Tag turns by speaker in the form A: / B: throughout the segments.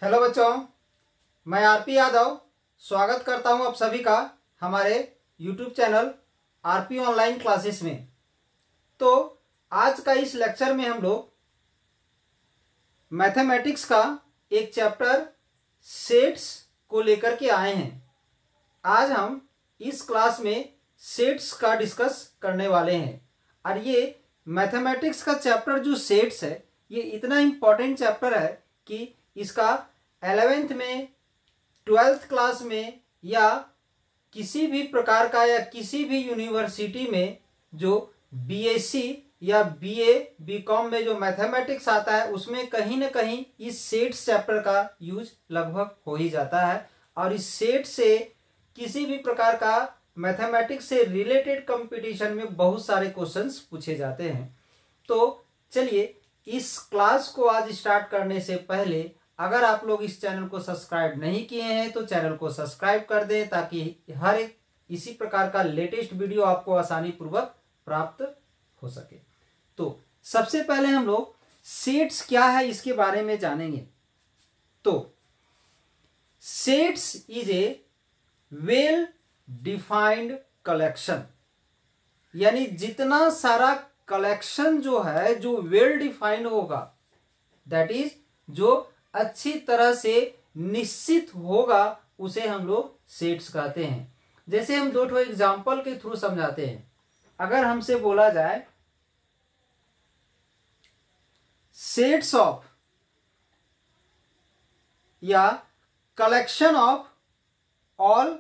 A: Hello बच्चों, मैं RP Yadav स्वागत करता हूं आप सभी का हमारे YouTube channel RP online classes में। तो आज का इस लेक्चर में हम लोग मैथमेटिक्स का एक चैप्टर सेट्स को लेकर के आए हैं। आज हम इस क्लास में सेट्स का डिस्कस करने वाले हैं और ये मैथमेटिक्स का चैप्टर जो सेट्स है ये इतना इम्पोर्टेंट चैप्टर है कि इसका 11th में 12th क्लास में या किसी भी प्रकार का या किसी भी यूनिवर्सिटी में जो बीएससी या बीए बीकॉम में जो मैथमेटिक्स आता है उसमें कहीं ना कहीं इस सेट्स चैप्टर का यूज लगभग हो ही जाता है। और इस सेट से किसी भी प्रकार का मैथमेटिक्स से रिलेटेड कंपटीशन में बहुत सारे क्वेश्चंस पूछे जाते हैं। तो चलिए इस क्लास को आज स्टार्ट करने से पहले अगर आप लोग इस चैनल को सब्सक्राइब नहीं किए हैं तो चैनल को सब्सक्राइब कर दें ताकि हर एक इसी प्रकार का लेटेस्ट वीडियो आपको आसानी पूर्वक प्राप्त हो सके। तो सबसे पहले हम लोग सेट्स क्या है इसके बारे में जानेंगे। तो sets is a well defined collection, यानी जितना सारा कलेक्शन जो है जो वेल डिफाइंड होगा, दैट इज जो अच्छी तरह से निश्चित होगा उसे हम लोग सेट्स कहते हैं। जैसे हम दो एग्जांपल के थ्रू समझाते हैं। अगर हमसे बोला जाए सेट्स ऑफ या collection of all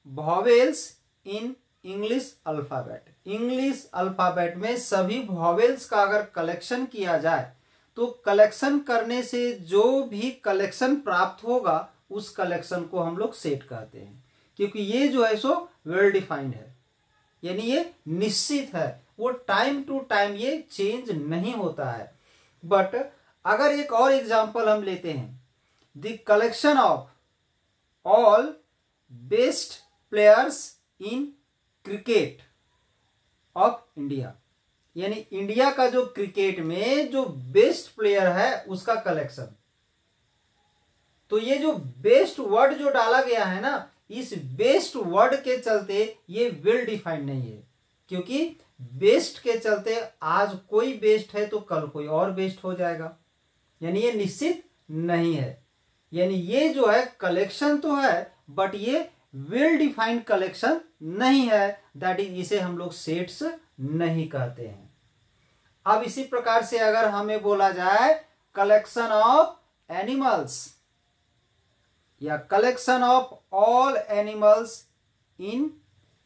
A: vowels in English alphabet, English alphabet में सभी वॉवेल्स का अगर कलेक्शन किया जाए तो कलेक्शन करने से जो भी कलेक्शन प्राप्त होगा उस कलेक्शन को हम लोग सेट कहते हैं, क्योंकि ये जो है सो वेल डिफाइंड है, यानी ये निश्चित है, वो टाइम टू टाइम ये चेंज नहीं होता है। बट अगर एक और एग्जांपल हम लेते हैं, the collection of all best players in cricket of India, यानी इंडिया का जो क्रिकेट में जो बेस्ट प्लेयर है उसका कलेक्शन। तो ये जो बेस्ट वर्ड जो डाला गया है ना, इस बेस्ट वर्ड के चलते ये वेल डिफाइंड नहीं है, क्योंकि बेस्ट के चलते आज कोई बेस्ट है तो कल कोई और बेस्ट हो जाएगा, यानी ये निश्चित नहीं है। यानी ये जो है कलेक्शन तो है बट ये वेल डिफाइंड कलेक्शन नहीं है, दैट इज इसे हम लोग सेट्स नहीं कहते हैं। अब इसी प्रकार से अगर हमें बोला जाए कलेक्शन ऑफ एनिमल्स या collection of all animals in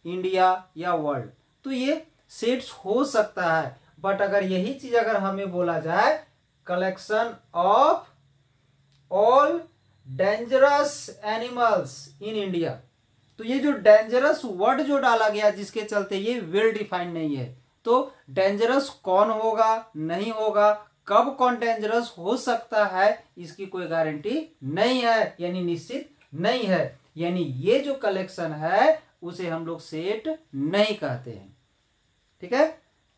A: India या वर्ल्ड, तो ये सेट्स हो सकता है। बट अगर यही चीज अगर हमें बोला जाए collection of all dangerous animals in India, तो ये जो डेंजरस वर्ड जो डाला गया जिसके चलते ये वेल डिफाइंड नहीं है। तो डेंजरस कौन होगा, नहीं होगा, कब कौन डेंजरस हो सकता है इसकी कोई गारंटी नहीं है, यानी निश्चित नहीं है। यानी ये जो कलेक्शन है उसे हम लोग सेट नहीं कहते हैं। ठीक है,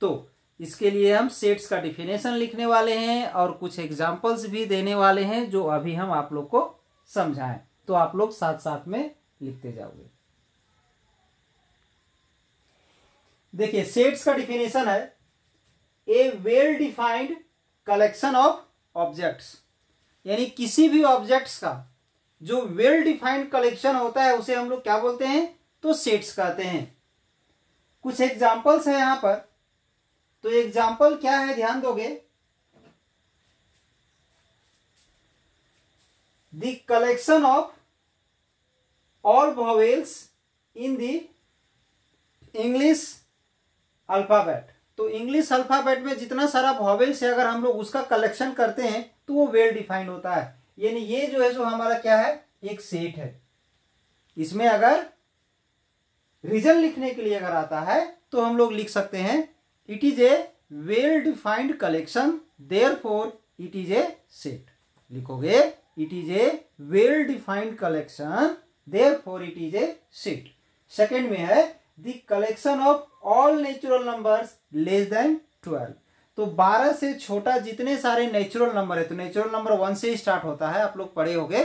A: तो इसके लिए हम सेट्स का डिफिनेशन लिखने वाले हैं और कुछ एग्जांपल्स भी देने वाले हैं जो अभी हम आप लोग को समझाएं। तो आप लोग साथ साथ में लिखते जाओगे। देखिए सेट्स का डिफिनेशन है a well defined collection of objects, यानी किसी भी ऑब्जेक्ट्स का जो वेल डिफाइंड कलेक्शन होता है उसे हम लोग क्या बोलते हैं, तो सेट्स कहते हैं। कुछ एग्जांपल्स है यहां पर, तो एग्जांपल क्या है ध्यान दोगे। The collection of all vowels in the English alphabet, तो इंग्लिश अल्फाबेट में जितना सारा वॉवेल्स है अगर हम लोग उसका कलेक्शन करते हैं तो वो वेल डिफाइंड होता है। यानी ये जो है सो हमारा क्या है, एक सेट है। इसमें अगर रीजन लिखने के लिए अगर आता है तो हम लोग लिख सकते हैं it is a well defined collection therefore it is a set. लिखोगे it is a well defined collection therefore it is a set. Second में है the collection of all natural numbers less than 12, तो 12 से छोटा जितने सारे natural number है, तो नेचुरल नंबर 1 से ही स्टार्ट होता है, आप लोग पढ़े होंगे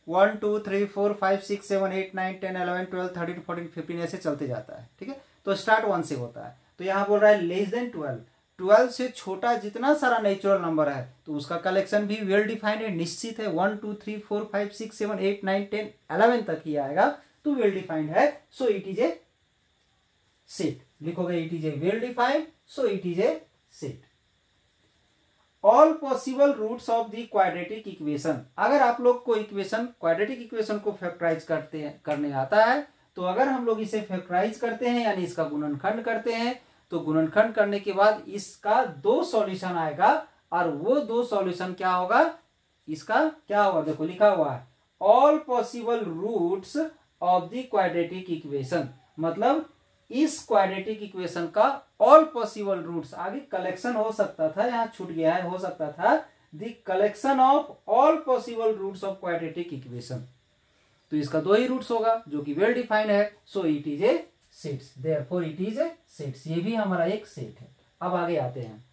A: 1 2 3 4 5 6 7 8 9 10 11 12 13 14 15 ऐसे चलते जाता है। ठीक है, तो स्टार्ट 1 से होता है। तो यहाँ बोल रहा है लेस देन 12, 12 से छोटा जितना सारा नेचुरल नंबर है तो उसका कलेक्शन भी वेल डिफाइंड है, निश्चित है। 1 2 3 4 5 6 7 8 9 10 11 तक ही आएगा तो वेल डिफाइंड है, so it is a set. लिखोगे it is a well defined, so it is a set. All possible roots of the quadratic equation, अगर आप लोग को इक्वेशन क्वाड्रेटिक इक्वेशन को फैक्टराइज करने आता है, तो अगर हम लोग इसे फैक्टराइज करते हैं यानी इसका गुणनखंड करते हैं, तो गुणनखंड करने के बाद इसका 2 सॉल्यूशन आएगा, और वो 2 सॉल्यूशन क्या होगा, इसका क्या होगा, देखो लिखा हुआ है all possible roots of the quadratic equation, मतलब इस क्वाड्रेटिक इक्वेशन का ऑल पॉसिबल रूट्स, आगे कलेक्शन हो सकता था, यहाँ छूट गया है, हो सकता था the collection of all possible roots of quadratic equation. तो इसका 2 ही रूट्स होगा जो कि वेल डिफाइंड है, so it is A sets, therefore it is A sets, ये भी हमारा एक सेट है। अब आगे आते हैं,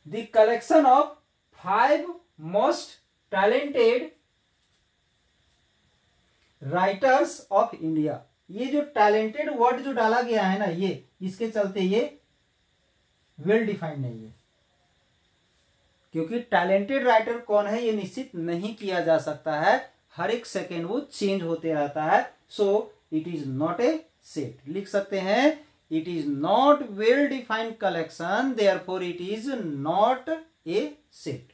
A: the collection of 5 most talented writers of India. ये जो टैलेंटेड वर्ड जो डाला गया है ना, ये इसके चलते ये वेल डिफाइंड नहीं है, क्योंकि टैलेंटेड राइटर कौन है ये निश्चित नहीं किया जा सकता है, हर एक सेकेंड वो चेंज होते रहता है, so it is not a set. लिख सकते हैं it is not well defined collection, therefore it is not a set.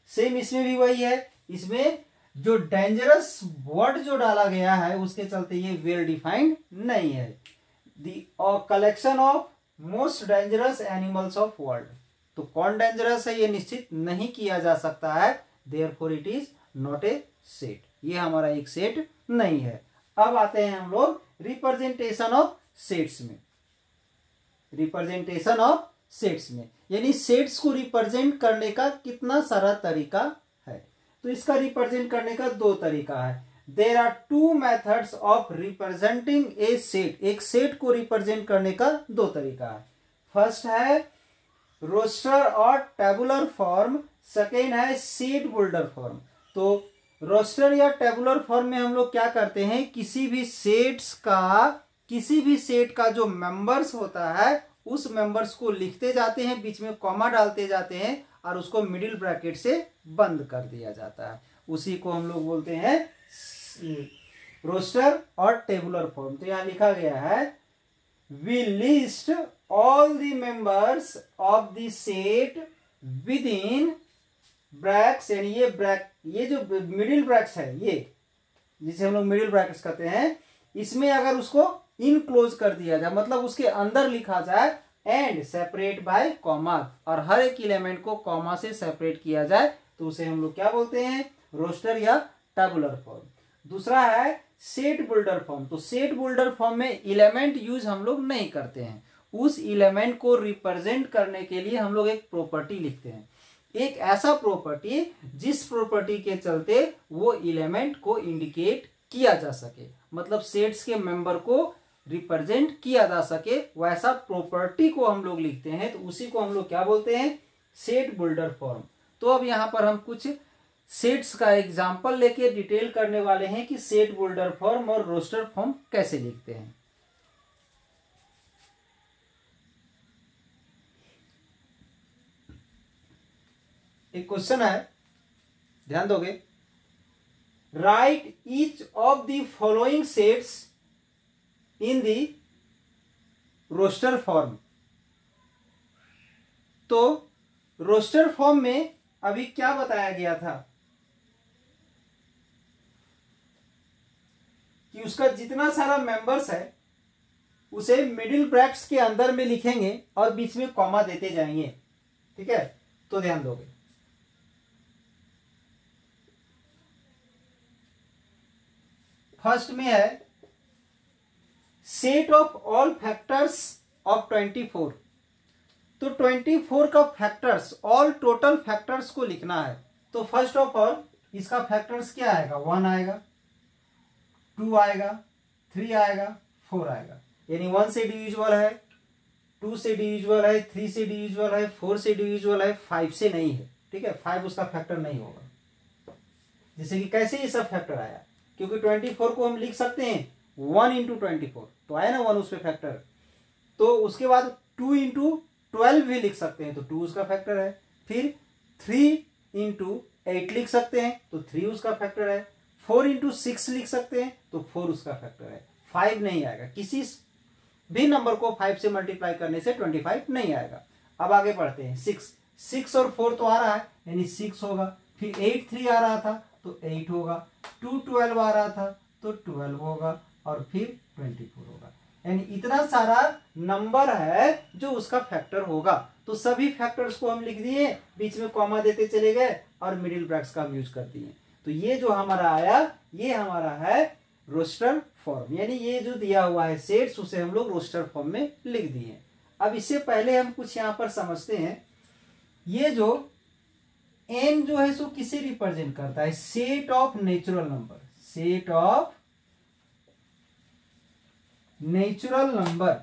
A: Same इसमें भी वही है, इसमें जो डेंजरस वर्ड जो डाला गया है उसके चलते ये वेल डिफाइंड नहीं है। The collection of most dangerous animals of world, तो कौन डेंजरस है ये निश्चित नहीं किया जा सकता है, therefore it is not a set, ये हमारा एक सेट नहीं है। अब आते हैं हम लोग रिप्रेजेंटेशन ऑफ सेट्स में। रिप्रेजेंटेशन ऑफ सेट्स में यानी सेट्स को रिप्रेजेंट करने का कितना सारा तरीका है, तो इसका रिप्रेजेंट करने का 2 तरीका है। There are 2 methods of representing a set, एक सेट को रिप्रेजेंट करने का 2 तरीका है। फर्स्ट है रोस्टर और टेबुलर फॉर्म, सेकेंड है सीट बिल्डर फॉर्म। तो रोस्टर या टेबुलर फॉर्म में हम लोग क्या करते हैं, किसी भी सेट का जो मेंबर्स होता है उस मेंबर्स को लिखते जाते हैं, बीच में कॉमा डालते जाते हैं और उसको मिडिल ब्रैकेट से बंद कर दिया जाता है, उसी को हम लोग बोलते हैं रोस्टर और टेबुलर फॉर्म। तो यहाँ लिखा गया है we list all the members of the set within brackets, यानी ये जो मिडिल ब्रैक्स है, ये जिसे हम लोग मिडिल ब्रैकेट्स कहते हैं, इसमें अगर उसको इनक्लोज कर दिया जाए, मतलब उसके अंदर लिखा जाए एंड सेपरेट बाय कॉमा, और हर एक एलिमेंट को कॉमा से सेपरेट किया जाए, तो उसे हम लोग क्या बोलते हैं, रोस्टर या टेबुलर फॉर्म। दूसरा है सेट बिल्डर फॉर्म। तो सेट बिल्डर फॉर्म में एलिमेंट यूज हम लोग नहीं करते हैं, उस एलिमेंट को रिप्रेजेंट करने के लिए हम लोग एक प्रॉपर्टी लिखते हैं, एक ऐसा प्रॉपर्टी जिस प्रॉपर्टी के चलते वो एलिमेंट को इंडिकेट किया जा सके, मतलब सेट्स के मेंबर को रिप्रेजेंट किया जा सके, वैसा प्रॉपर्टी को हम लोग लिखते हैं, तो उसी को हम लोग क्या बोलते हैं, सेट बिल्डर फॉर्म। तो अब यहां पर हम कुछ सेट्स का एग्जांपल लेके डिटेल करने वाले हैं कि सेट बिल्डर फॉर्म और रोस्टर फॉर्म कैसे लिखते हैं। एक क्वेश्चन है, ध्यान दोगे, write each of the following sets in the roster form. तो रोस्टर फॉर्म में अभी क्या बताया गया था कि उसका जितना सारा मेंबर्स है उसे मिडिल ब्रैकेट्स के अंदर में लिखेंगे और बीच में कॉमा देते जाएंगे, ठीक है। तो ध्यान दोगे, फर्स्ट में है set of all factors of 24। तो 24 का फैक्टर्स, ऑल टोटल फैक्टर्स को लिखना है। तो फर्स्ट ऑफ ऑल इसका फैक्टर्स क्या आएगा, 1 आएगा, 2 आएगा, 3 आएगा, 4 आएगा, यानी 1 से डिविजिबल है, 2 से डिविजिबल है, 3 से डिविजिबल है, 4 से डिविजिबल है, 5 से नहीं है। ठीक है, 5 उसका फैक्टर नहीं होगा। जैसे कि कैसे ये सब फैक्टर आया, क्योंकि 24 को हम लिख सकते हैं 1 इंटू 24, तो आया ना 1 उस पर फैक्टर। तो उसके बाद 2 इंटू 12 भी लिख सकते हैं, तो 2 उसका फैक्टर है। फिर 3 इंटू 8 लिख सकते हैं, तो 3 उसका फैक्टर है। 4 इंटू 6 लिख सकते हैं, तो 4 उसका फैक्टर है। 5 नहीं आएगा, किसी भी नंबर को 5 से मल्टीप्लाई करने से 25 नहीं आएगा। अब आगे बढ़ते हैं। 6 और 4 तो आ रहा है, यानी 6 होगा। फिर 8 3 आ रहा था, तो 8 होगा। 2 12 आ रहा था, तो 12 होगा, और फिर 24 होगा। यानी इतना सारा नंबर है जो उसका फैक्टर होगा। तो सभी फैक्टर्स को हम लिख दिए, बीच में कॉमा देते चले गए, और मिडिल ब्रैकेट्स का हम यूज कर दिए। तो ये जो हमारा आया, ये हमारा है रोस्टर फॉर्म, यानी ये जो दिया हुआ है सेट्स, उसे हम लोग रोस्टर फॉर्म में लिख दिए। अब इससे पहले हम कुछ यहां पर समझते हैं। ये जो n जो है सो किसे रिप्रेजेंट करता है? Set of natural number. Set of natural number,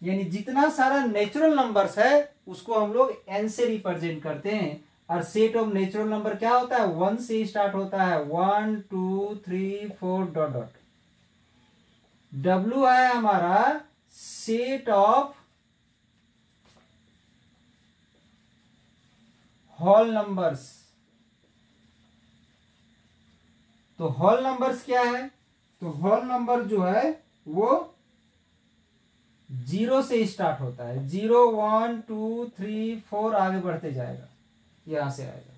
A: यानी जितना सारा नेचुरल नंबर्स है उसको हम लोग n से रिप्रेजेंट करते हैं। और सेट ऑफ नेचुरल नंबर क्या होता है? 1 से स्टार्ट होता है। 1 2 3 4 डॉट डॉट। W है हमारा सेट ऑफ होल नंबर्स। तो होल नंबर्स क्या है? तो होल नंबर जो है वो 0 से स्टार्ट होता है। 0 1 2 3 4 आगे बढ़ते जाएगा, यहां से आएगा।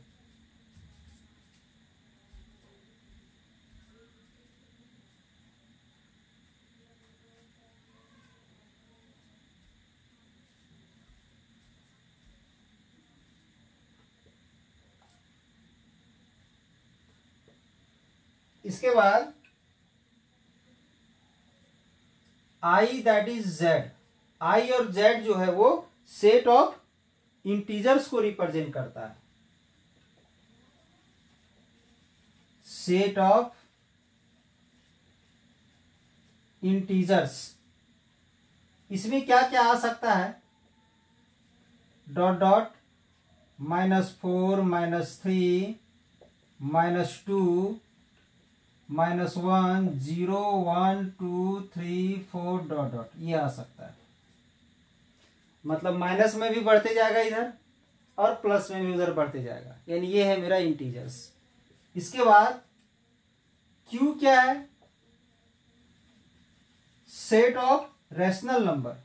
A: इसके बाद आई दैट इज जेड। आई और जेड जो है वो सेट ऑफ इंटीजर्स को रिप्रेजेंट करता है। सेट ऑफ इंटीजर्स, इसमें क्या क्या आ सकता है? डॉट डॉट, -4 -3 -2 -1 0 1 2 3 4 डॉट डॉट, ये आ सकता है। मतलब माइनस में भी बढ़ते जाएगा इधर, और प्लस में भी उधर बढ़ते जाएगा, यानी ये है मेरा इंटीजर्स। इसके बाद क्यू क्या है? Set of rational number.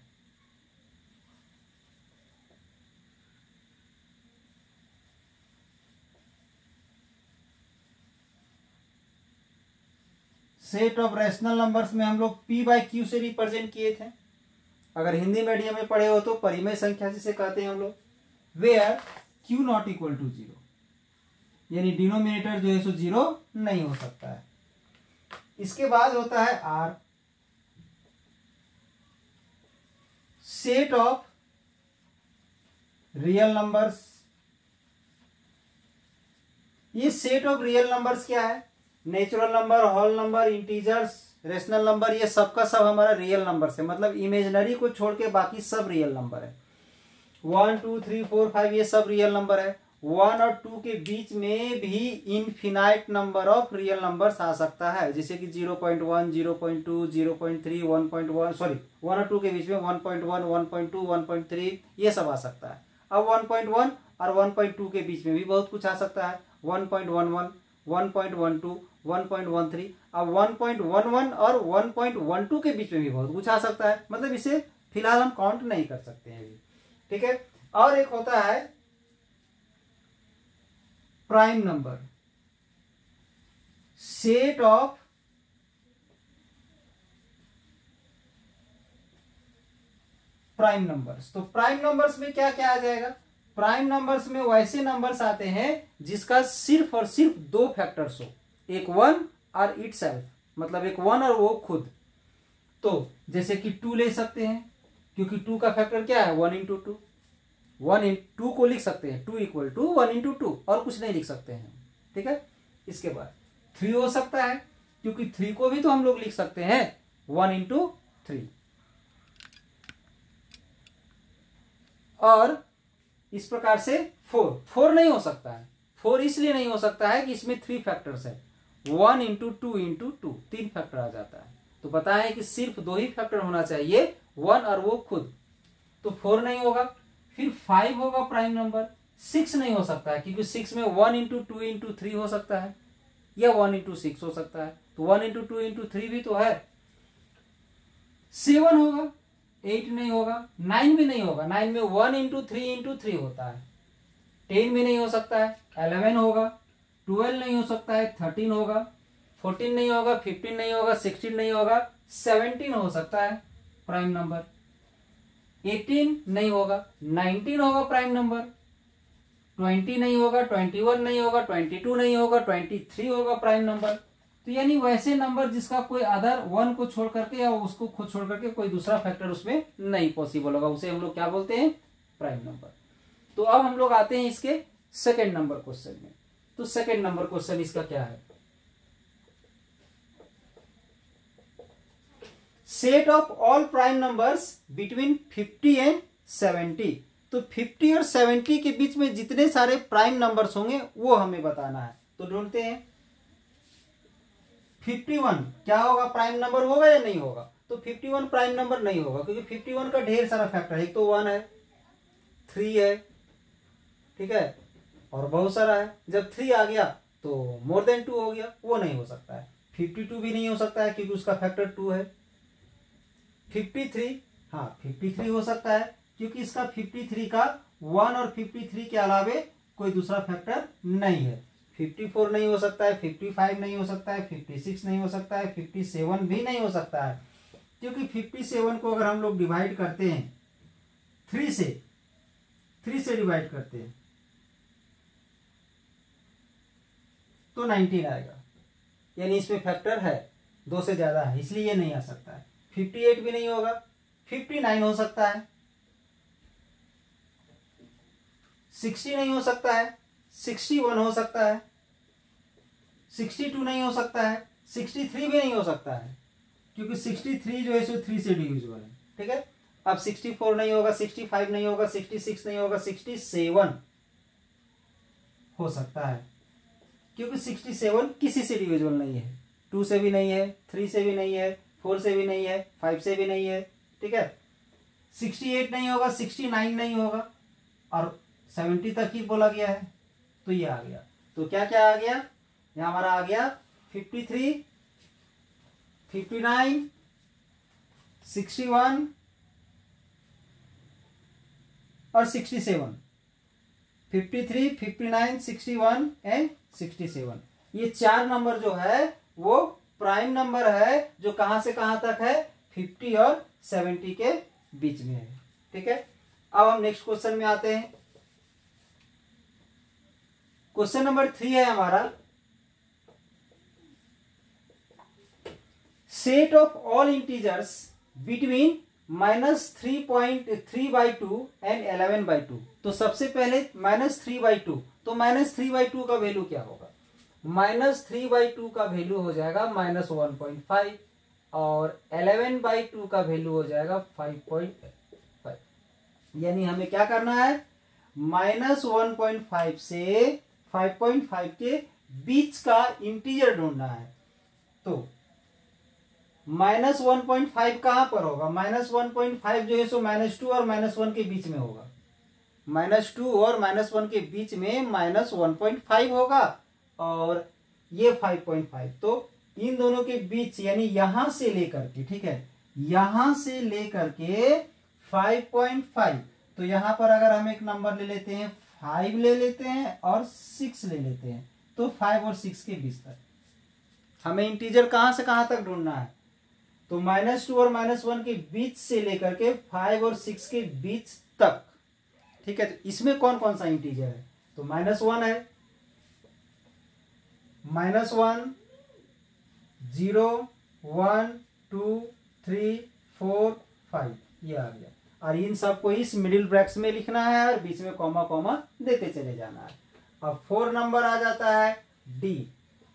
A: Set of rational numbers में हम लोग p बाई क्यू से रिप्रेजेंट किए थे। अगर हिंदी मीडियम में पढ़े हो तो परिमेय संख्या जिसे कहते हैं हम लोग, where q not equal to 0, यानी डिनोमिनेटर जो है सो 0 नहीं हो सकता है। इसके बाद होता है r, set of real numbers. ये सेट ऑफ रियल नंबर्स क्या है? Natural number, whole number, integers, rational number, ये सबका सब हमारा रियल नंबर है। मतलब इमेजिनरी को छोड़ के बाकी सब रियल नंबर है। 1 2 3 4 5 ये सब रियल नंबर है। 1 और 2 के बीच में भी infinite number of real numbers आ सकता है, जैसे कि 0.1 0.2 0.3 1.1, सॉरी 1 और 2 के बीच में 1.1 1.2 1.3 ये सब आ सकता है। अब 1.1 और 1.2 के बीच में भी बहुत कुछ आ सकता है। 1.11 1.12 1.13, अब 1.11 और 1.12 के बीच में भी बहुत कुछ आ सकता है। मतलब इसे फिलहाल हम काउंट नहीं कर सकते हैं अभी, ठीक है। और एक होता है prime number, set of prime numbers. तो प्राइम नंबर्स में क्या क्या आ जाएगा? प्राइम नंबर्स में वैसे नंबर्स आते हैं जिसका सिर्फ और सिर्फ 2 फैक्टर्स हो, एक 1 और इटसेल्फ, मतलब एक 1 और वो खुद। तो जैसे कि 2 ले सकते हैं, क्योंकि 2 का फैक्टर क्या है? 1 इंटू 2। 1 इंटू 2 को लिख सकते हैं 2 इक्वल टू 1 इंटू 2, और कुछ नहीं लिख सकते हैं, ठीक है। इसके बाद 3 हो सकता है, क्योंकि 3 को भी तो हम लोग लिख सकते हैं 1 इंटू 3। और इस प्रकार से 4 नहीं हो सकता है। 4 इसलिए नहीं हो सकता है कि इसमें 3 फैक्टर्स है। 1 इंटू 2 इंटू 2, 3 फैक्टर आ जाता है। तो पता है कि सिर्फ 2 ही फैक्टर होना चाहिए, 1 और वो खुद। तो 4 नहीं होगा। फिर 5 होगा प्राइम नंबर। 6 नहीं हो सकता है क्योंकि 6 में 1 इंटू 2 इंटू 3 हो सकता है, या 1 इंटू 6 हो सकता है। तो 1 इंटू 2 इंटू 3 भी तो है। 7 होगा। 8 नहीं होगा। 9 भी नहीं होगा। 9 में 1 इंटू 3 इंटू 3 होता है। 10 भी नहीं हो सकता है। 11 होगा। 12 नहीं हो सकता है। 13 होगा। 14 नहीं होगा। 15 नहीं होगा। 16 नहीं होगा। 17 हो सकता है प्राइम नंबर। 18 नहीं होगा। 19 होगा प्राइम नंबर। 20 नहीं होगा। 21 नहीं होगा। 22 नहीं होगा। 23 होगा प्राइम नंबर। तो यानी वैसे नंबर जिसका कोई अदर 1 को छोड़ करके या उसको खुद छोड़ करके कोई दूसरा फैक्टर उसमें नहीं पॉसिबल होगा, उसे हम लोग क्या बोलते हैं, प्राइम नंबर। तो अब हम लोग आते हैं इसके सेकेंड नंबर क्वेश्चन में। तो सेकेंड नंबर क्वेश्चन इसका क्या है, set of all prime numbers between 50 and 70। तो 50 और 70 के बीच में जितने सारे प्राइम नंबर्स होंगे वो हमें बताना है। तो ढूंढते हैं 51 क्या होगा, प्राइम नंबर होगा या नहीं होगा। तो 51 प्राइम नंबर नहीं होगा क्योंकि 51 का ढेर सारा फैक्टर है। एक तो 1 है, 3 है, ठीक है, और बहुत सारा है। जब 3 आ गया तो मोर देन 2 हो गया, वो नहीं हो सकता है। 52 भी नहीं हो सकता है क्योंकि उसका फैक्टर 2 है। 53, हाँ 53 हो सकता है क्योंकि इसका 53 का 1 और 53 के अलावे कोई दूसरा फैक्टर नहीं है। 54 नहीं हो सकता है। 55 नहीं हो सकता है। 56 नहीं हो सकता है। 57 भी नहीं हो सकता है क्योंकि 57 को अगर हम लोग डिवाइड करते हैं 3 से डिवाइड करते हैं तो 19 आएगा, यानी इसमें फैक्टर है, 2 से ज्यादा है, इसलिए ये नहीं आ सकता है। 58 भी नहीं होगा। 59 हो सकता है। 60 नहीं हो सकता है। 61 हो सकता है। 62 नहीं हो सकता है। 63 भी नहीं हो सकता है क्योंकि 63 जो है सो 3 से डिविजिबल है, ठीक है। अब 64 नहीं होगा। 65 नहीं होगा। 66 नहीं होगा। 67 हो सकता है क्योंकि 67 किसी से डिविजिबल नहीं है। 2 से भी नहीं है। 3 से भी नहीं है। 4 से भी नहीं है। 5 से भी नहीं है, ठीक है। 68 नहीं होगा। 69 नहीं होगा और 70 तक ही बोला गया है, तो ये आ गया। तो क्या क्या आ गया, यहां हमारा आ गया 53, 59, 61 और 67। 53, 59, 61 एंड 67, ये 4 नंबर जो है वो प्राइम नंबर है जो कहां से कहां तक है, 50 और 70 के बीच में है, ठीक है। अब हम नेक्स्ट क्वेश्चन में आते हैं। क्वेश्चन नंबर 3 है हमारा, set of all integers between -3.3/2 and 11/2। तो सबसे पहले -3/2, तो -3/2 का वैल्यू क्या होगा, -3/2 का वैल्यू हो जाएगा -1.5 और 11/2 का वैल्यू हो जाएगा 5.5। यानी हमें क्या करना है, -1.5 से 5.5 के बीच का इंटीजर ढूंढना है। तो -1.5 कहां पर होगा, -1.5 जो है सो -2 और -1 के बीच में होगा। -2 और -1 के बीच में -1.5 होगा और ये 5.5, तो इन दोनों के बीच यानी यहां से लेकर के, ठीक है, यहां से लेकर के 5.5। तो यहां पर अगर हम एक नंबर ले लेते हैं, 5 ले लेते हैं और 6 ले लेते हैं, तो 5 और 6 के बीच तक हमें इंटीजर कहां से कहां तक ढूंढना है। तो -2 और -1 के बीच से लेकर के 5 और 6 के बीच तक, ठीक है। तो इसमें कौन कौन सा इंटीजर है, तो -1 है, -1, 0, 1, 2, 3, 4, 5 ये आ गया। और इन सबको इस मिडिल ब्रैकेट्स में लिखना है और बीच में कॉमा कॉमा देते चले जाना है। अब 4 नंबर आ जाता है डी।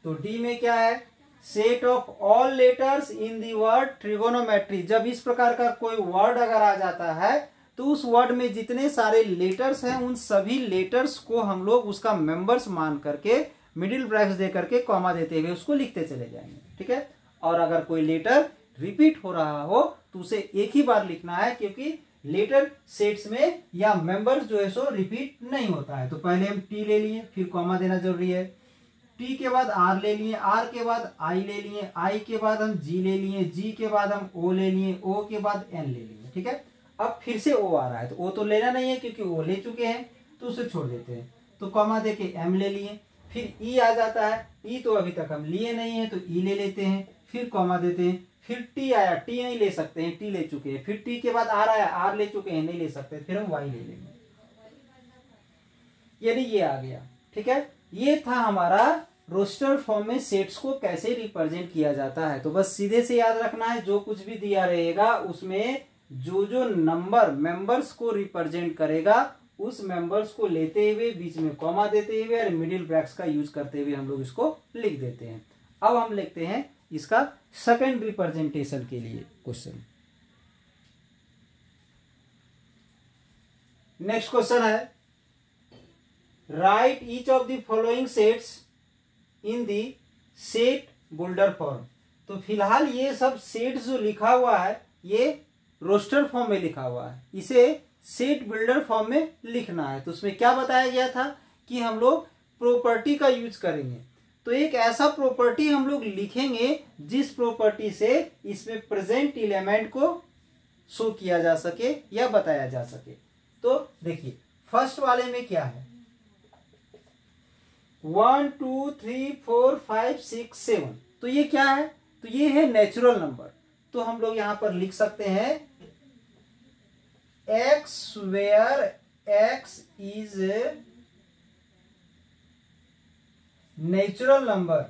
A: तो डी में क्या है, set of all letters in the word trigonometry. जब इस प्रकार का कोई वर्ड अगर आ जाता है तो उस वर्ड में जितने सारे लेटर्स हैं उन सभी लेटर्स को हम लोग उसका मेंबर्स मान करके मिडिल ब्रैकेट्स दे करके कॉमा देते हुए उसको लिखते चले जाएंगे, ठीक है। और अगर कोई लेटर रिपीट हो रहा हो तो उसे एक ही बार लिखना है, क्योंकि लेटर सेट्स में या मेंबर्स जो है सो रिपीट नहीं होता है। तो पहले हम टी ले लिए, फिर कॉमा देना जरूरी है। टी के बाद आर ले लिए, आर के बाद आई ले लिए, आई के बाद हम जी ले लिए, जी के बाद हम ओ ले लिए, ओ के बाद एन ले लिए, ठीक है। अब फिर से ओ आ रहा है तो ओ तो लेना नहीं है क्योंकि ओ ले चुके हैं, तो उसे छोड़ देते हैं। तो कॉमा देके एम ले लिए, फिर ई आ जाता है, ई तो अभी तक हम लिए नहीं है तो ई ले लेते हैं, फिर कॉमा देते हैं। फिर टी आया, टी नहीं ले सकते हैं, टी ले चुके हैं। फिर टी के बाद आर आया, आर ले चुके हैं, नहीं ले सकते, फिर हम वाई ले लेंगे, यानी ये आ गया, ठीक है। ये था हमारा रोस्टर फॉर्म में सेट्स को कैसे रिप्रेजेंट किया जाता है। तो बस सीधे से याद रखना है, जो कुछ भी दिया रहेगा उसमें जो जो नंबर मेंबर्स को रिप्रेजेंट करेगा उस मेंबर्स को लेते हुए बीच में कॉमा देते हुए और मिडिल ब्रैकेट्स का यूज करते हुए हम लोग इसको लिख देते हैं। अब हम लिखते हैं इसका सेकंड रिप्रेजेंटेशन के लिए क्वेश्चन। नेक्स्ट क्वेश्चन है, right each of the following sets in the set builder form. तो फिलहाल ये सब सेट्स जो लिखा हुआ है ये रोस्टर फॉर्म में लिखा हुआ है, इसे सेट बिल्डर फॉर्म में लिखना है। तो उसमें क्या बताया गया था कि हम लोग प्रॉपर्टी का यूज करेंगे। तो एक ऐसा प्रॉपर्टी हम लोग लिखेंगे जिस प्रॉपर्टी से इसमें प्रेजेंट एलिमेंट को शो किया जा सके या बताया जा सके। तो देखिए फर्स्ट वाले में क्या है, 1 2 3 4 5 6 7। तो ये क्या है, तो ये है नेचुरल नंबर। तो हम लोग यहां पर लिख सकते हैं x where x is natural number,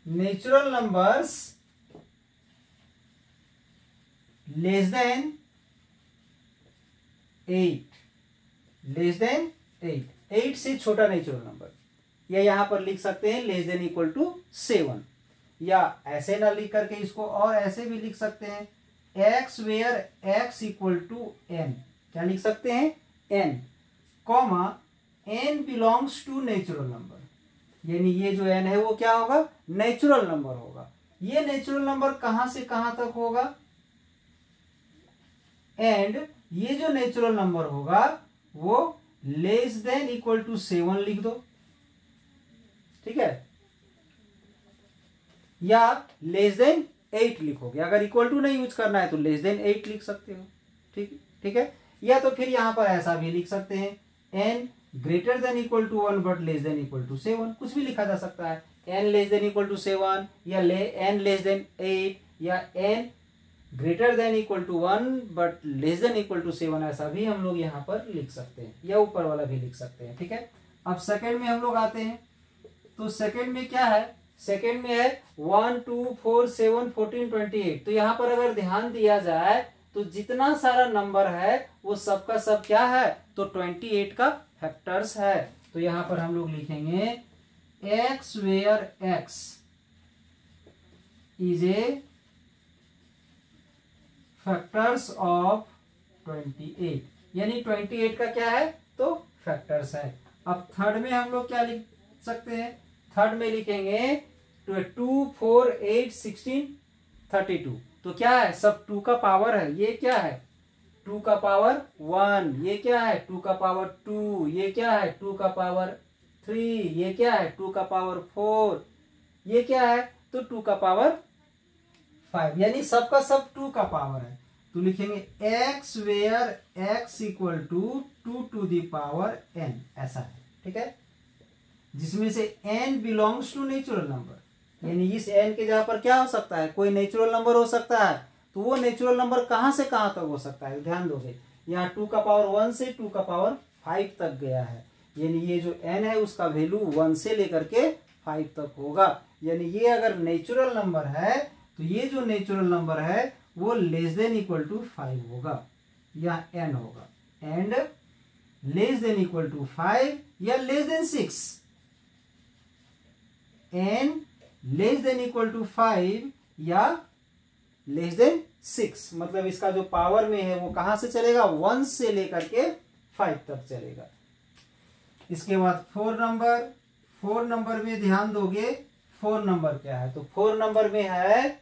A: natural numbers less than 8, less than 8 से छोटा नेचुरल नंबर, या यहां पर लिख सकते हैं लेस देन इक्वल टू 7, या ऐसे ना लिख करके इसको और ऐसे भी लिख सकते हैं, x where x equal to n। क्या लिख सकते हैं, n comma n belongs to natural number, यानी ये जो n है वो क्या होगा, नेचुरल नंबर होगा। ये नेचुरल नंबर कहां से कहां तक होगा, एंड ये जो नेचुरल नंबर होगा वो लेस देन इक्वल टू 7 लिख दो, ठीक है, या लेस देन 8 लिखोगे। अगर इक्वल टू नहीं यूज करना है तो लेस देन 8 लिख सकते हो, ठीक है। या तो फिर यहां पर ऐसा भी लिख सकते हैं, n greater than equal to 1 but less than equal to 7, कुछ भी लिखा जा सकता है, n less than equal to 7 या n लेस देन 8 या n greater than equal to 1 but less than equal to 7, ऐसा भी हम लोग यहाँ पर लिख सकते हैं, या ऊपर वाला भी लिख सकते हैं, ठीक है। अब सेकंड में हम लोग आते हैं, तो सेकंड में क्या है, सेकंड में है 1 2 4 7 14 28। तो यहाँ पर अगर ध्यान दिया जाए तो जितना सारा नंबर है वो सबका सब क्या है, तो 28 का फैक्टर्स है। तो यहाँ पर हम लोग लिखेंगे x where x is a factors of 28, यानी 28 का क्या है, तो फैक्टर्स है। अब थर्ड में हम लोग क्या लिख सकते हैं, थर्ड में लिखेंगे 2 4 8 16 32। तो क्या है, सब 2 का पावर है, ये क्या है 2 का पावर 1, ये क्या है 2 का पावर 2, ये क्या है 2 का पावर 3, ये क्या है 2 का पावर 4, ये क्या है तो 2 का पावर 5, यानी सबका सब 2 का पावर है। तो लिखेंगे x where x equal to 2 to the power n, ऐसा है, ठीक है, जिसमें से n belongs to natural number, यानी इस n के जगह पर क्या हो सकता है, कोई नेचुरल नंबर हो सकता है। तो वो नेचुरल नंबर कहां से कहां तक हो सकता है, ध्यान दोगे यहाँ 2 का पावर 1 से 2 का पावर 5 तक गया है, यानी ये जो n है उसका वैल्यू 1 से लेकर के 5 तक होगा। यानी ये अगर नेचुरल नंबर है तो ये जो नेचुरल नंबर है वो लेस देन इक्वल टू 5 होगा या n होगा, and less than equal to 5 या less than 6, n less than equal to 5 या लेस देन 6, मतलब इसका जो पावर में है वो कहां से चलेगा, 1 से लेकर के 5 तक चलेगा। इसके बाद 4 नंबर में ध्यान दोगे, 4 नंबर क्या है, तो 4 नंबर में है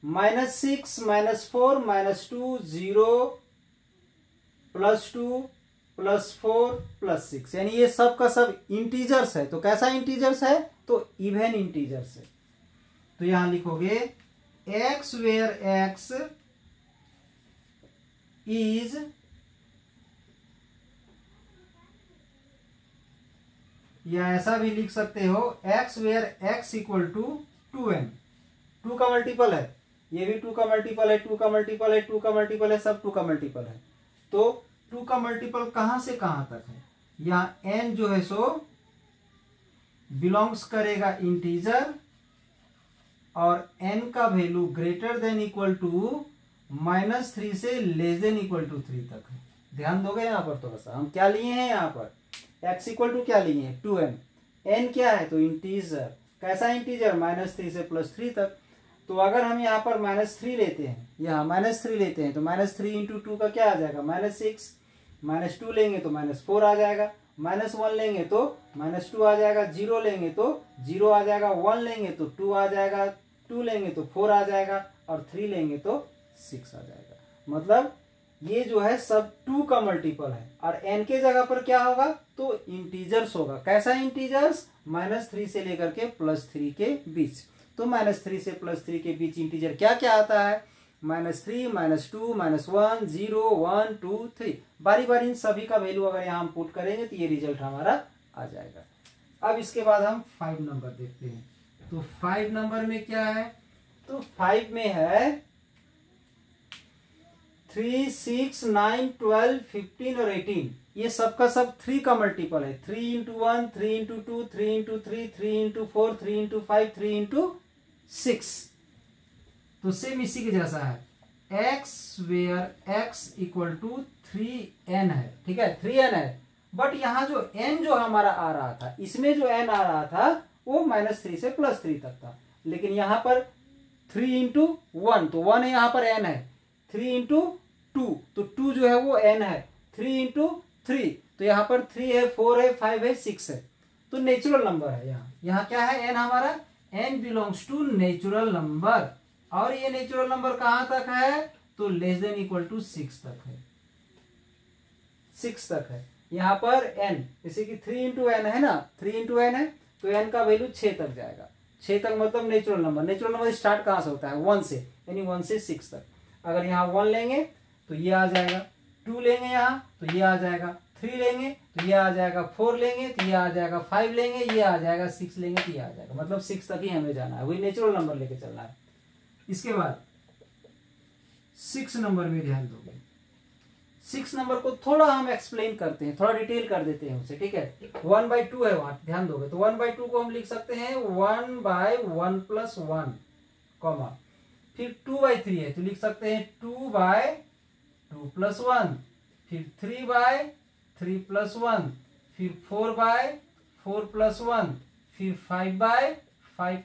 A: -6 -4 -2 0 +2 +4 +6, यानी ये सब का सब इंटीजर्स है। तो कैसा इंटीजर्स है, तो इवन इंटीजर्स है। तो यहां लिखोगे x where x is या ऐसा भी लिख सकते हो x where x equal to 2n, 2 का मल्टीपल है, ये भी 2 का मल्टीपल है, 2 का मल्टीपल है, 2 का मल्टीपल है, सब 2 का मल्टीपल है। तो 2 का मल्टीपल कहां से कहां तक है, यहाँ n जो है सो बिलोंग्स करेगा इंटीजर और n का value greater than equal to -3 से लेस देन इक्वल टू 3 तक है। ध्यान दोगे यहाँ पर थोड़ा सा, हम क्या लिए हैं यहाँ पर, x इक्वल टू क्या लिए हैं 2n, n क्या है तो इंटीजर, कैसा इंटीजर -3 से +3 तक। तो अगर हम यहाँ पर -3 लेते हैं, यहाँ -3 लेते हैं तो -3 इंटू 2 का क्या आ जाएगा -6, -2 लेंगे तो -4 आ जाएगा, -1 लेंगे तो -2 आ जाएगा, 0 लेंगे तो 0 आ जाएगा, 1 लेंगे तो 2 आ जाएगा, 2 लेंगे तो 4 आ जाएगा और 3 लेंगे तो 6 आ जाएगा। मतलब ये जो है सब 2 का मल्टीपल है और n के जगह पर क्या होगा तो इंटीजर्स होगा। कैसा इंटीजर्स, -3 से लेकर के +3 के बीच। तो -3 से +3 के बीच इंटीजर क्या क्या आता है, -3 -2 -1 0 1 2 3, बारी बारी इन सभी का वैल्यू अगर यहाँ हम पुट करेंगे तो ये रिजल्ट हमारा आ जाएगा। अब इसके बाद हम 5 नंबर देखते हैं। तो 5 नंबर में क्या है, तो 5 में है 3 6 9 12 15 और 18, ये सबका सब 3 का मल्टीपल है, 3 into 1 3 into 2 3 into 3 3 into 4 3 into 5 3 into 6। तो सेम इसी के जैसा है, x where x equal to 3n है, ठीक है 3n है। बट यहाँ जो n जो हमारा आ रहा था, इसमें जो n आ रहा था वो -3 से +3 तक था, लेकिन यहाँ पर 3 इंटू 1 तो 1 यहाँ पर n है, 3 इंटू 2 तो 2 जो है वो n है, 3 इंटू 3 तो यहाँ पर 3 है 4 है 5 है 6 है, तो नेचुरल नंबर है। यहाँ क्या है n हमारा, n belongs to natural number, और ये नेचुरल नंबर कहां तक है तो लेस देन इक्वल टू 6 तक है, 6 तक है। यहाँ पर n जैसे कि 3 इंटू एन है ना, 3 इंटू एन है तो n का वैल्यू 6 तक जाएगा, 6 तक मतलब natural number. Natural number start कहां से होता है 1 से, यानी 1 से 6 तक। अगर यहाँ 1 लेंगे तो ये आ जाएगा, 2 लेंगे यहाँ तो ये आ जाएगा, 3 लेंगे तो ये आ जाएगा, 4 लेंगे तो ये आ जाएगा, 5 लेंगे ये आ जाएगा, 6 लेंगे तो ये आ जाएगा, मतलब 6 तक ही हमें जाना है, वही नेचुरल नंबर लेके चलना है। इसके बाद 6 नंबर में ध्यान दोगे, 6 नंबर को थोड़ा हम एक्सप्लेन करते हैं, थोड़ा डिटेल कर देते हैं उसे, ठीक है। 1/2 है वहां, ध्यान दोगे तो 1/2 को हम लिख सकते हैं 1/1 + 1 कॉमा, फिर 2/3 है तो लिख सकते हैं 2/2 + 1, फिर 3/3 + 1, फिर 4/4 + 1, फिर 5/5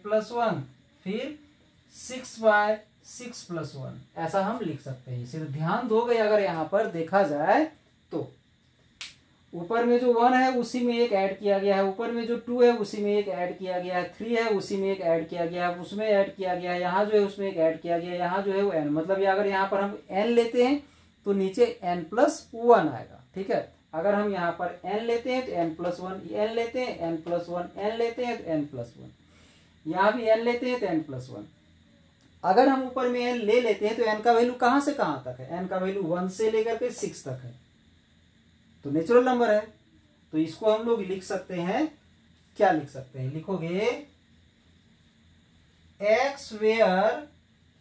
A: + 1, फिर 6/6 + 1, ऐसा हम लिख सकते हैं। सिर्फ ध्यान दोगे अगर यहाँ पर देखा जाए तो ऊपर में जो 1 है उसी में एक ऐड किया गया है, ऊपर में जो 2 है उसी में एक ऐड किया गया है, 3 है उसी में एक ऐड किया गया है, उसमें ऐड किया गया है, यहाँ जो है उसमें एक ऐड किया गया है, यहाँ जो है वो n, मतलब ये अगर यहाँ पर हम n लेते हैं तो नीचे n + 1 आएगा, ठीक है। अगर हम यहाँ पर n लेते हैं तो n + 1 n लेते हैं, n + 1 n लेते हैं तो n + 1, यहाँ भी n लेते हैं तो n + 1। अगर हम ऊपर में n ले लेते हैं तो n का वैल्यू कहां से कहां तक है, n का वैल्यू 1 से लेकर के 6 तक है, तो नेचुरल नंबर है। तो इसको हम लोग लिख सकते हैं, क्या लिख सकते हैं, लिखोगे x where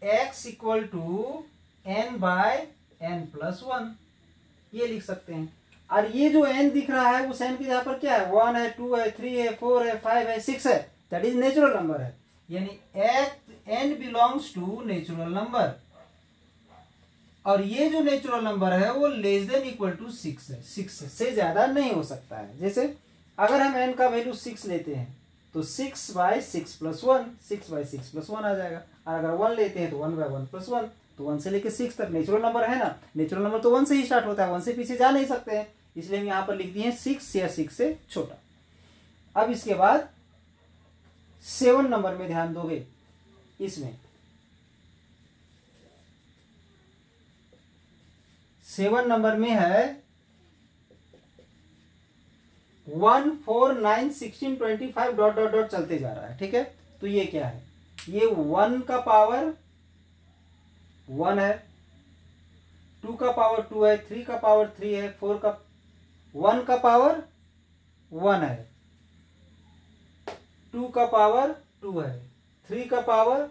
A: x equal to n/n + 1, ये लिख सकते हैं। और ये जो n दिख रहा है उस n के जगह पर क्या है, 1 है 2 है 3 है 4 है 5 है 6 है, दैट इज नेचुरल नंबर है, यानी n belongs to natural number. और ये जो नेचुरल नंबर है वो लेस देन इक्वल टू 6 है, 6 से ज्यादा नहीं हो सकता है। जैसे अगर हम n का वैल्यू 6 लेते हैं तो 6/6 + 1, 6/6 + 1 आ जाएगा। और अगर 1 लेते हैं तो 1/1 + 1, तो 1 से लेके 6 तक नेचुरल नंबर है ना। नेचुरल नंबर तो 1 से ही स्टार्ट होता है, 1 से पीछे जा नहीं सकते हैं, इसलिए हम यहाँ पर लिख दिए हैं 6 या 6 से छोटा। अब इसके बाद 7 नंबर में ध्यान दोगे, इसमें 7 नंबर में है 1 4 9 16 25 डॉट डॉट डॉट चलते जा रहा है, ठीक है। तो ये क्या है, ये 1 का पावर 1 है, 2 का पावर 2 है, 3 का पावर 3 है, 4 का 1 का पावर 1 है, 2 का पावर 2 है, 3 का पावर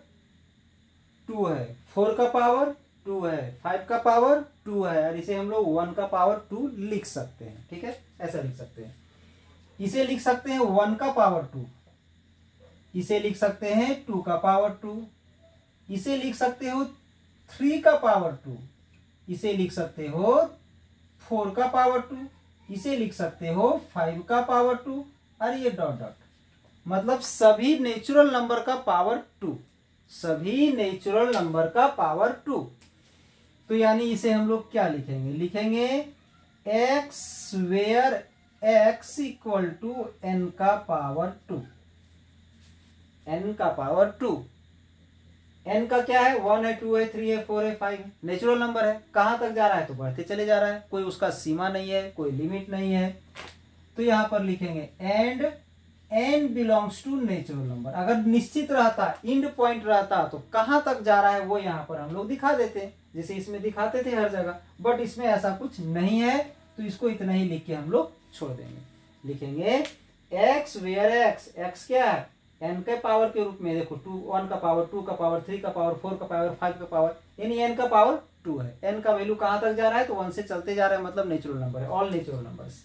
A: 2 है, 4 का पावर 2 है, 5 का पावर 2 है, और इसे हम लोग 1 का पावर 2 लिख सकते हैं, ठीक है। ऐसा लिख सकते हैं। इसे लिख सकते हैं 1 का पावर 2, इसे लिख सकते हैं 2 का पावर 2, इसे लिख सकते हो 3 का पावर 2, इसे लिख सकते हो 4 का पावर 2, इसे लिख सकते हो 5 का पावर 2, और ये डॉट डॉट, मतलब सभी नेचुरल नंबर का पावर 2, सभी नेचुरल नंबर का पावर 2। तो यानी इसे हम लोग क्या लिखेंगे, लिखेंगे x वेयर x = n का पावर 2, n का पावर 2। n का क्या है, 1 है, 2 है, 3 है, 4 है, 5 है, नेचुरल नंबर है। कहां तक जा रहा है, तो बढ़ते चले जा रहा है, कोई उसका सीमा नहीं है, कोई लिमिट नहीं है। तो यहां पर लिखेंगे and n belongs to natural number. अगर निश्चित रहता, इंड पॉइंट रहता, तो कहां तक जा रहा है वो यहां पर हम लोग दिखा देते, जैसे इसमें दिखाते थे हर जगह, बट इसमें ऐसा कुछ नहीं है, तो इसको इतना ही लिख के हम लोग छोड़ देंगे। लिखेंगे x वेयर x क्या है, n के पावर के रूप में, देखो 2, 1 का पावर, 2 का पावर, 3 का पावर, 4 का पावर, 5 का पावर, यानी n का पावर 2 है। n का वैल्यू कहां तक जा रहा है, तो 1 से चलते जा रहा है, मतलब नेचुरल नंबर है, ऑल नेचुरल नंबर्स।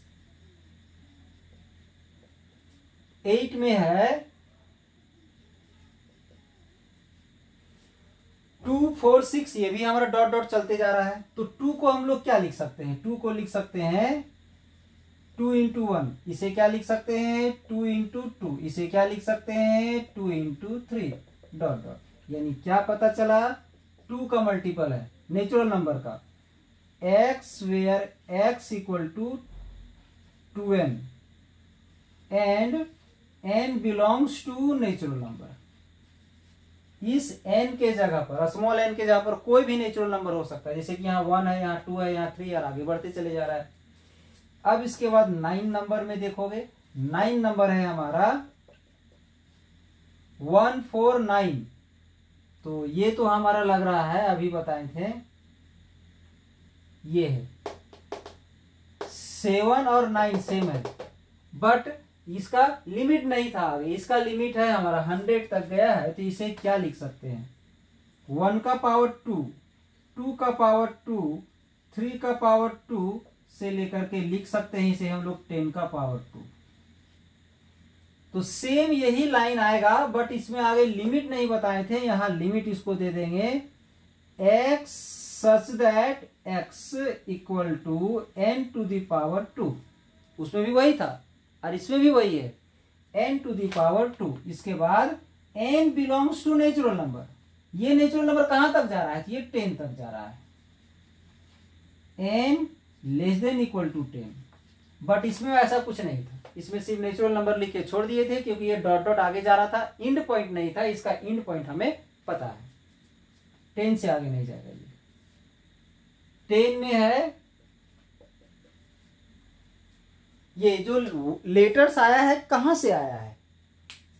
A: 8 में है 2 4 6, ये भी हमारा डॉट डॉट चलते जा रहा है। तो 2 को हम लोग क्या लिख सकते हैं, 2 को लिख सकते हैं 2 × 1, इसे क्या लिख सकते हैं 2 × 2, इसे क्या लिख सकते हैं 2 × 3 डॉट डॉट। यानी क्या पता चला, 2 का मल्टीपल है नेचुरल नंबर का, x where x = 2n and n belongs to natural number. इस n के जगह पर, स्मॉल n के जगह पर कोई भी नेचुरल नंबर हो सकता है, जैसे कि यहाँ 1 है, यहाँ 2 है, यहाँ 3 है, आगे बढ़ते चले जा रहा है। अब इसके बाद 9 नंबर में देखोगे, 9 नंबर है हमारा 149। तो ये तो हमारा लग रहा है, अभी बताए थे, ये है 7 और 9 सेम है, बट इसका लिमिट नहीं था, इसका लिमिट है हमारा 100 तक गया है। तो इसे क्या लिख सकते हैं, 1 का पावर 2, 2 का पावर 2, 3 का पावर 2 से लेकर के लिख सकते हैं इसे हम लोग 10 का पावर 2। तो सेम यही लाइन आएगा, बट इसमें आगे लिमिट नहीं बताए थे, यहां लिमिट इसको दे देंगे x such that x = n⁻²। उसमें भी वही था और इसमें भी वही है, n⁻²। इसके बाद n belongs to natural number. ये नेचुरल नंबर कहां तक जा रहा है, ये 10 तक जा रहा है, n < 10। बट इसमें ऐसा कुछ नहीं था, इसमें सिर्फ नेचुरल नंबर लिख के छोड़ दिए थे, क्योंकि ये डॉट डॉट आगे जा रहा था, इंड पॉइंट नहीं था। इसका इंड पॉइंट हमें पता है, 10 से आगे नहीं जाएगा। ये 10 में है, ये जो लेटर्स आया है कहां से आया है,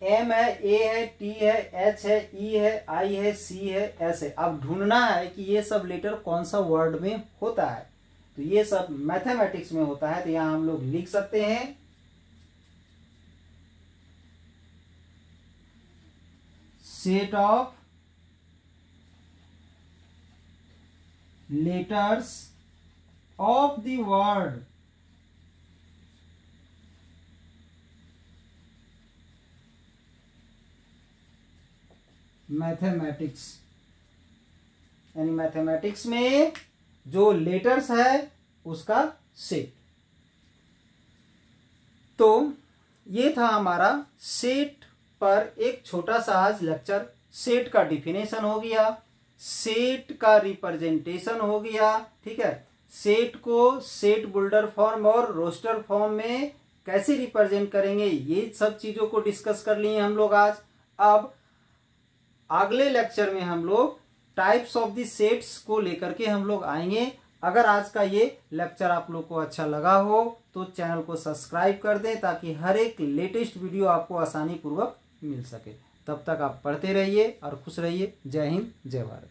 A: M है, A है, T है, H है, E है, I है, C है, S है। अब ढूंढना है कि ये सब लेटर कौन सा वर्ड में होता है, तो ये सब मैथमेटिक्स में होता है। तो यहां हम लोग लिख सकते हैं set of letters of the word mathematics. यानी मैथमेटिक्स में जो लेटर्स है उसका सेट। तो ये था हमारा सेट पर एक छोटा सा आज लेक्चर। सेट का डिफिनेशन हो गया, सेट का रिप्रेजेंटेशन हो गया, ठीक है। सेट को सेट बुल्डर फॉर्म और रोस्टर फॉर्म में कैसे रिप्रेजेंट करेंगे, ये सब चीजों को डिस्कस कर लिए हम लोग आज। अब अगले लेक्चर में हम लोग टाइप्स ऑफ द सेट्स को लेकर के हम लोग आएंगे। अगर आज का ये लेक्चर आप लोग को अच्छा लगा हो तो चैनल को सब्सक्राइब कर दें ताकि हर एक लेटेस्ट वीडियो आपको आसानी पूर्वक मिल सके। तब तक आप पढ़ते रहिए और खुश रहिए। जय हिंद, जय भारत।